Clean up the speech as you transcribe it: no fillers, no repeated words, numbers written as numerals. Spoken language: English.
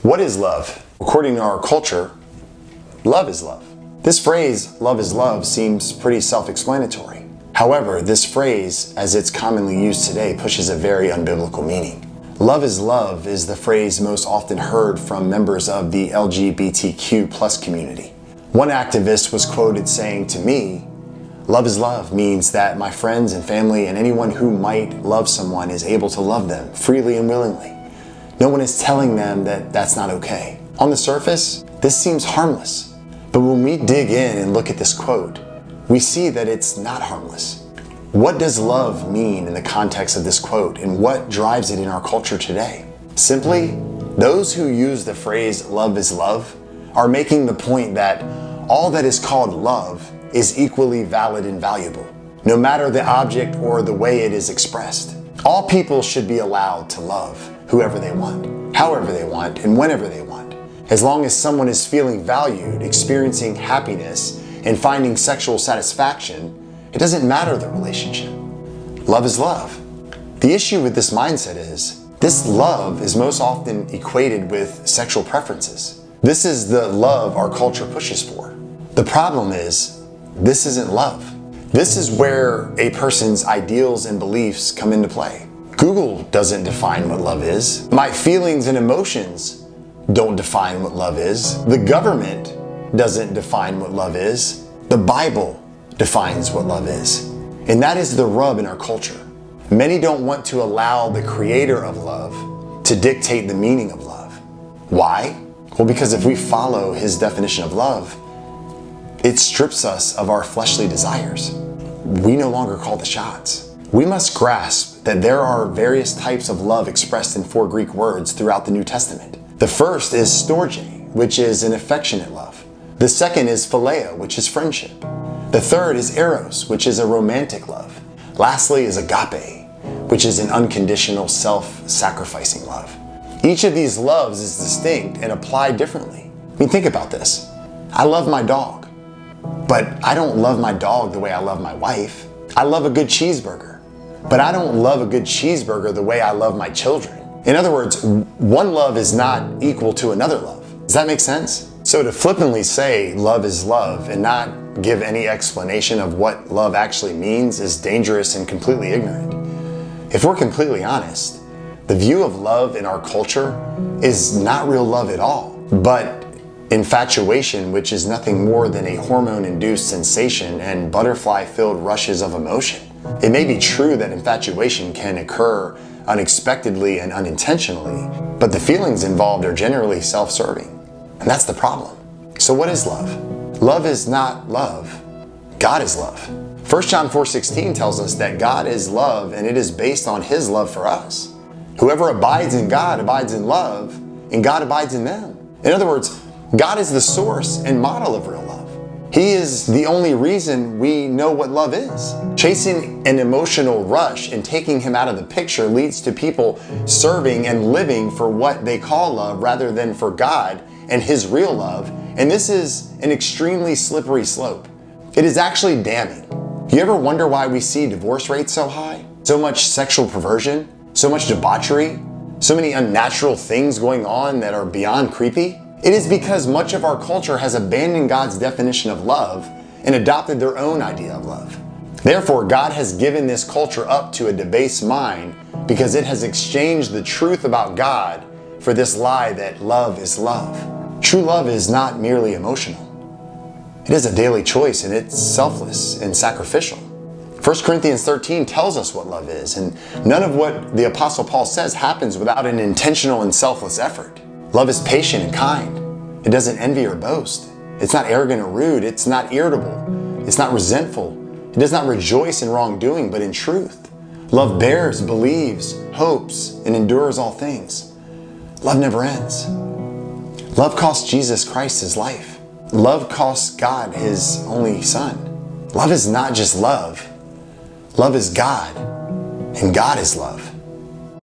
What is love? According to our culture, love is love. This phrase, love is love, seems pretty self-explanatory. However, this phrase, as it's commonly used today, pushes a very unbiblical meaning. Love is the phrase most often heard from members of the LGBTQ+ community. One activist was quoted saying to me, "Love is love means that my friends and family and anyone who might love someone is able to love them freely and willingly. No one is telling them that that's not okay." On the surface, this seems harmless. But when we dig in and look at this quote, we see that it's not harmless. What does love mean in the context of this quote, and what drives it in our culture today? Simply, those who use the phrase love is love are making the point that all that is called love is equally valid and valuable, no matter the object or the way it is expressed. All people should be allowed to love whoever they want, however they want, and whenever they want. As long as someone is feeling valued, experiencing happiness, and finding sexual satisfaction, it doesn't matter the relationship. Love is love. The issue with this mindset is, this love is most often equated with sexual preferences. This is the love our culture pushes for. The problem is, this isn't love. This is where a person's ideals and beliefs come into play. Google doesn't define what love is. My feelings and emotions don't define what love is. The government doesn't define what love is. The Bible defines what love is. And that is the rub in our culture. Many don't want to allow the creator of love to dictate the meaning of love. Why? Well, because if we follow his definition of love, it strips us of our fleshly desires. We no longer call the shots. We must grasp that there are various types of love expressed in 4 Greek words throughout the New Testament. The first is storge, which is an affectionate love. The second is phileo, which is friendship. The third is eros, which is a romantic love. Lastly is agape, which is an unconditional self-sacrificing love. Each of these loves is distinct and applied differently. I mean, think about this. I love my dog, but I don't love my dog the way I love my wife. I love a good cheeseburger, but I don't love a good cheeseburger the way I love my children. In other words, one love is not equal to another love. Does that make sense? So to flippantly say love is love and not give any explanation of what love actually means is dangerous and completely ignorant. If we're completely honest, the view of love in our culture is not real love at all, but infatuation, which is nothing more than a hormone-induced sensation and butterfly-filled rushes of emotion. It may be true that infatuation can occur unexpectedly and unintentionally, but the feelings involved are generally self-serving. And that's the problem. So what is love? Love is not love. God is love. 1 John 4:16 tells us that God is love and it is based on his love for us. Whoever abides in God abides in love, and God abides in them. In other words, God is the source and model of real love. He is the only reason we know what love is. Chasing an emotional rush and taking him out of the picture leads to people serving and living for what they call love rather than for God and his real love. And this is an extremely slippery slope. It is actually damning. Do you ever wonder why we see divorce rates so high? So much sexual perversion, so much debauchery, so many unnatural things going on that are beyond creepy? It is because much of our culture has abandoned God's definition of love and adopted their own idea of love. Therefore, God has given this culture up to a debased mind because it has exchanged the truth about God for this lie that love is love. True love is not merely emotional. It is a daily choice, and it's selfless and sacrificial. 1 Corinthians 13 tells us what love is, and none of what the Apostle Paul says happens without an intentional and selfless effort. Love is patient and kind. It doesn't envy or boast. It's not arrogant or rude. It's not irritable. It's not resentful. It does not rejoice in wrongdoing, but in truth. Love bears, believes, hopes, and endures all things. Love never ends. Love cost Jesus Christ his life. Love cost God his only son. Love is not just love. Love is God, and God is love.